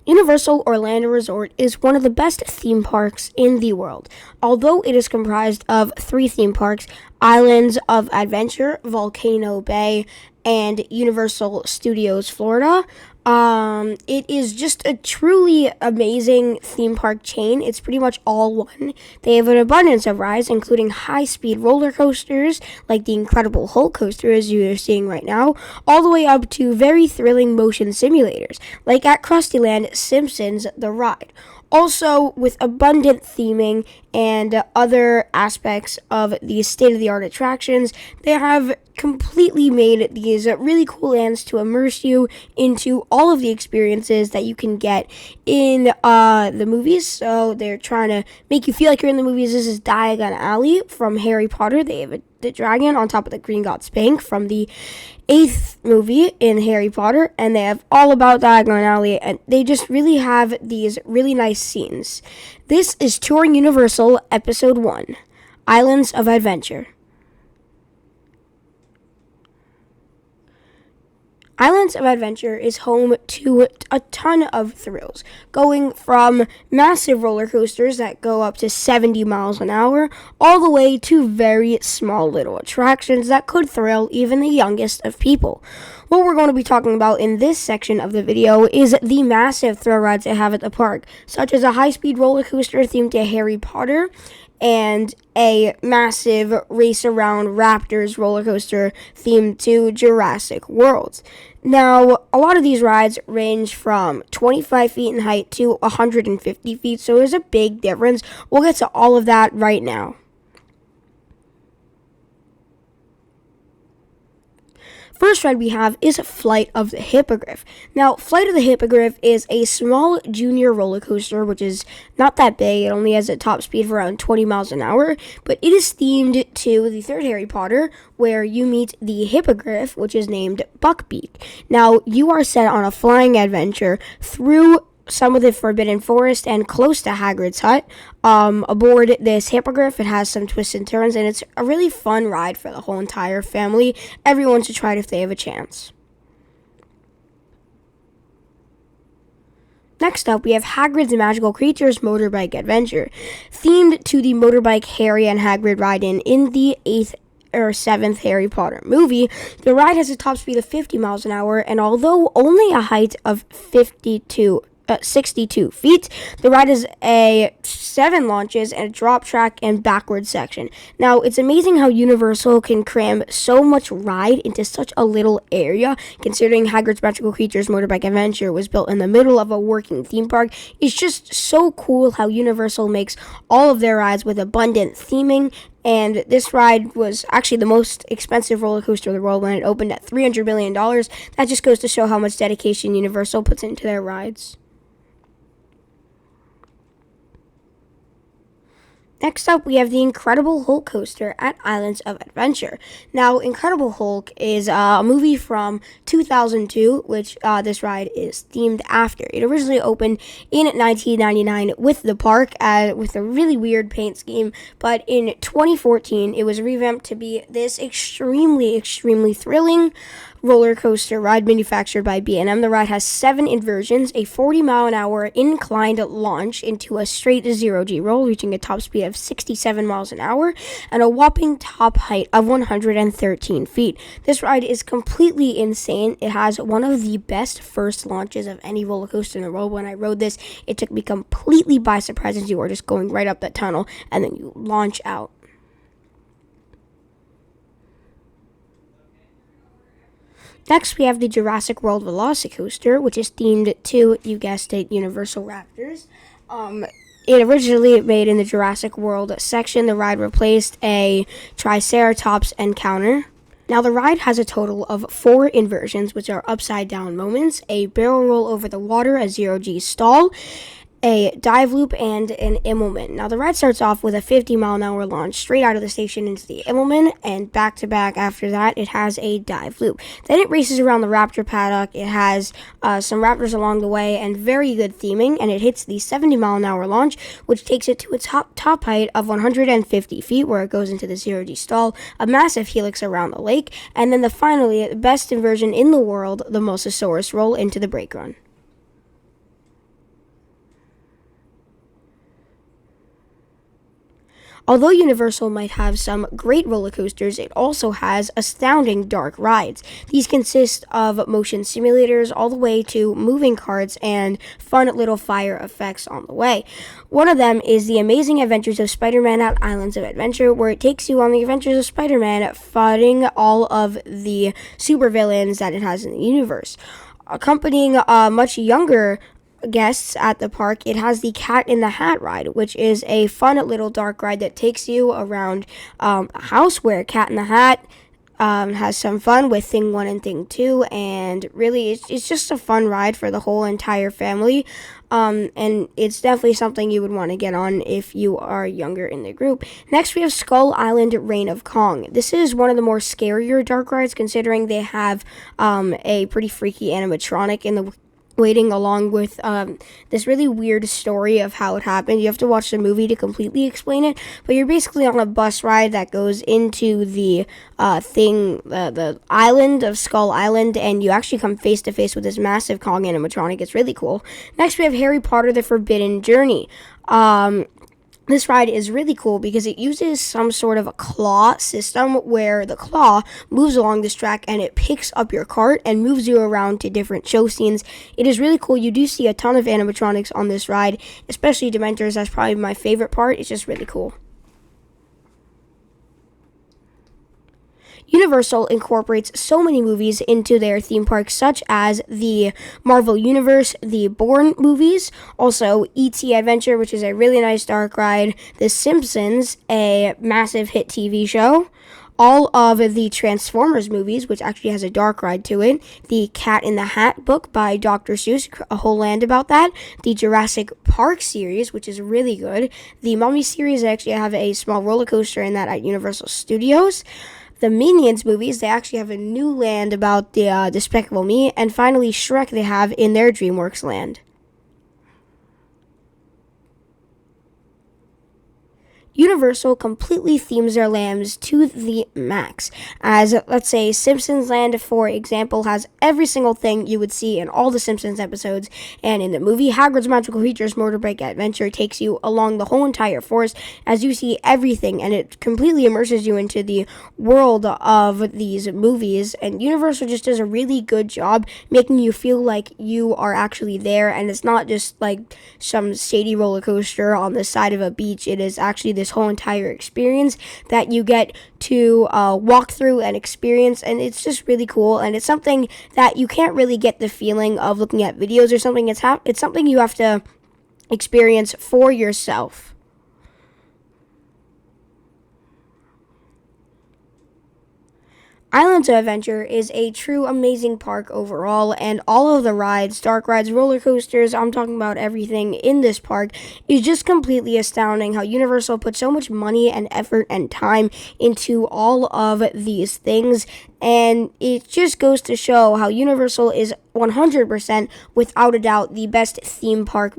Universal Orlando Resort is one of the best theme parks in the world. Although it is comprised of 3 theme parks, Islands of Adventure, Volcano Bay, and Universal Studios Florida, it is just a truly amazing theme park chain. It's pretty much all one. They have an abundance of rides, including high-speed roller coasters like the Incredible Hulk coaster, as you are seeing right now, all the way up to very thrilling motion simulators, like at Krustyland Simpsons The Ride. Also, with abundant theming and other aspects of these state-of-the-art attractions, they have completely made these really cool lands to immerse you into all of the experiences that you can get in the movies. So they're trying to make you feel like you're in the movies. This is Diagon Alley from Harry Potter. They have the dragon on top of the Gringotts Bank from the 8th movie in Harry Potter, and they have All About Diagon Alley, and they just really have these really nice scenes. This is Touring Universal Episode 1, Islands of Adventure. Islands of Adventure is home to a ton of thrills, going from massive roller coasters that go up to 70 miles an hour, all the way to very small little attractions that could thrill even the youngest of people. What we're going to be talking about in this section of the video is the massive thrill rides they have at the park, such as a high-speed roller coaster themed to Harry Potter, and a massive race around Raptors roller coaster themed to Jurassic World. Now, a lot of these rides range from 25 feet in height to 150 feet, so there's a big difference. We'll get to all of that right now. First ride we have is Flight of the Hippogriff. Now, Flight of the Hippogriff is a small junior roller coaster, which is not that big. It only has a top speed of around 20 miles an hour, but it is themed to the 3rd Harry Potter, where you meet the Hippogriff, which is named Buckbeak. Now, you are set on a flying adventure through some of the Forbidden Forest and close to Hagrid's hut. Aboard this Hippogriff, it has some twists and turns, and it's a really fun ride for the whole entire family. Everyone should try it if they have a chance. Next up, we have Hagrid's Magical Creatures Motorbike Adventure, themed to the motorbike Harry and Hagrid ride in the 8th or 7th Harry Potter movie. The ride has a top speed of 50 miles an hour, and although only a height of 62 feet. The ride is 7 launches and a drop track and backward section. Now, it's amazing how Universal can cram so much ride into such a little area, considering Hagrid's Magical Creatures Motorbike Adventure was built in the middle of a working theme park. It's just so cool how Universal makes all of their rides with abundant theming. And this ride was actually the most expensive roller coaster in the world when it opened at $300 million. That just goes to show how much dedication Universal puts into their rides. Next up, we have the Incredible Hulk coaster at Islands of Adventure. Now, Incredible Hulk is a movie from 2002, which this ride is themed after. It originally opened in 1999 with the park with a really weird paint scheme, but in 2014, it was revamped to be this extremely thrilling roller coaster ride manufactured by B&M. The ride has 7 inversions, a 40-mile-an-hour inclined launch into a straight 0G roll, reaching a top speed of 67 miles an hour, and a whopping top height of 113 feet. This ride is completely insane. It has one of the best first launches of any roller coaster in the world. When I rode this, it took me completely by surprise as you are just going right up that tunnel, and then you launch out. Next, we have the Jurassic World Velocicoaster, which is themed to, you guessed it, Universal Raptors. It originally made in the Jurassic World section. The ride replaced a Triceratops encounter. Now, the ride has a total of 4 inversions, which are upside-down moments, a barrel roll over the water, a 0G stall, a dive loop, and an Immelman. Now, the ride starts off with a 50-mile-an-hour launch straight out of the station into the Immelman, and back-to-back after that, it has a dive loop. Then it races around the Raptor paddock. It has some Raptors along the way and very good theming, and it hits the 70-mile-an-hour launch, which takes it to its top height of 150 feet, where it goes into the 0G stall, a massive helix around the lake, and then finally, the best inversion in the world, the Mosasaurus roll into the brake run. Although Universal might have some great roller coasters, it also has astounding dark rides. These consist of motion simulators all the way to moving carts and fun little fire effects on the way. One of them is The Amazing Adventures of Spider-Man at Islands of Adventure, where it takes you on the adventures of Spider-Man fighting all of the supervillains that it has in the universe. Accompanying much younger guests at the park, it has the Cat in the Hat ride, which is a fun little dark ride that takes you around a house where Cat in the Hat has some fun with Thing 1 and Thing 2, and really it's just a fun ride for the whole entire family, and it's definitely something you would want to get on if you are younger in the group. Next, we have Skull Island Reign of Kong. This is one of the more scarier dark rides, considering they have a pretty freaky animatronic in the waiting, along with this really weird story of how it happened. You have to watch the movie to completely explain it, but you're basically on a bus ride that goes into the the island of Skull Island, and you actually come face to face with this massive Kong animatronic. It's really cool. Next, we have Harry Potter The Forbidden Journey. This ride is really cool because it uses some sort of a claw system where the claw moves along this track and it picks up your cart and moves you around to different show scenes. It is really cool. You do see a ton of animatronics on this ride, especially Dementors. That's probably my favorite part. It's just really cool. Universal incorporates so many movies into their theme parks, such as the Marvel Universe, the Bourne movies, also E.T. Adventure, which is a really nice dark ride, The Simpsons, a massive hit TV show, all of the Transformers movies, which actually has a dark ride to it, the Cat in the Hat book by Dr. Seuss, a whole land about that, the Jurassic Park series, which is really good, the Mummy series, they actually have a small roller coaster in that at Universal Studios, the Minions movies, they actually have a new land about the Despicable Me, and finally Shrek they have in their DreamWorks land. Universal completely themes their lands to the max, as let's say Simpsons Land, for example, has every single thing you would see in all the Simpsons episodes, and in the movie Hagrid's Magical Creatures Motorbike Adventure takes you along the whole entire forest as you see everything, and it completely immerses you into the world of these movies, and Universal just does a really good job making you feel like you are actually there, and it's not just like some shady roller coaster on the side of a beach. It is actually this whole entire experience that you get to walk through and experience, and it's just really cool, and it's something that you can't really get the feeling of looking at videos or something. It's something you have to experience for yourself. Islands of Adventure is a true amazing park overall, and all of the rides, dark rides, roller coasters, I'm talking about everything in this park, is just completely astounding how Universal put so much money and effort and time into all of these things, and it just goes to show how Universal is 100% without a doubt the best theme park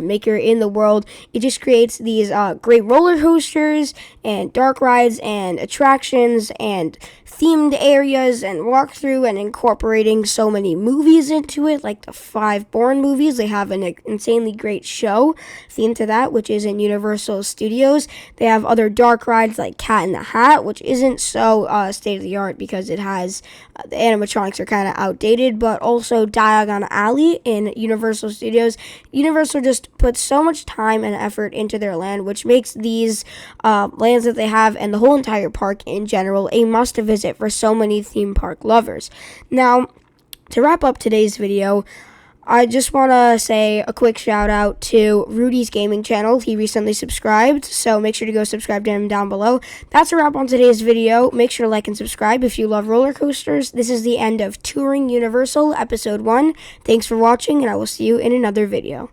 maker in the world. It just creates these great roller coasters and dark rides and attractions and themed areas and walkthrough, and incorporating so many movies into it, like the 5 Bourne movies. They have an insanely great show themed to that, which is in Universal Studios. They have other dark rides like Cat in the Hat, which isn't so state-of-the-art because it has the animatronics are kind of outdated, but also Diagon Alley in Universal Studios. Universal just puts so much time and effort into their land, which makes these lands that they have and the whole entire park in general a must-visit for so many theme park lovers. Now, to wrap up today's video, I just want to say a quick shout out to Rudy's Gaming channel. He recently subscribed, so make sure to go subscribe to him down below. That's a wrap on today's video. Make sure to like and subscribe if you love roller coasters. This is the end of Touring Universal Episode 1. Thanks for watching, and I will see you in another video.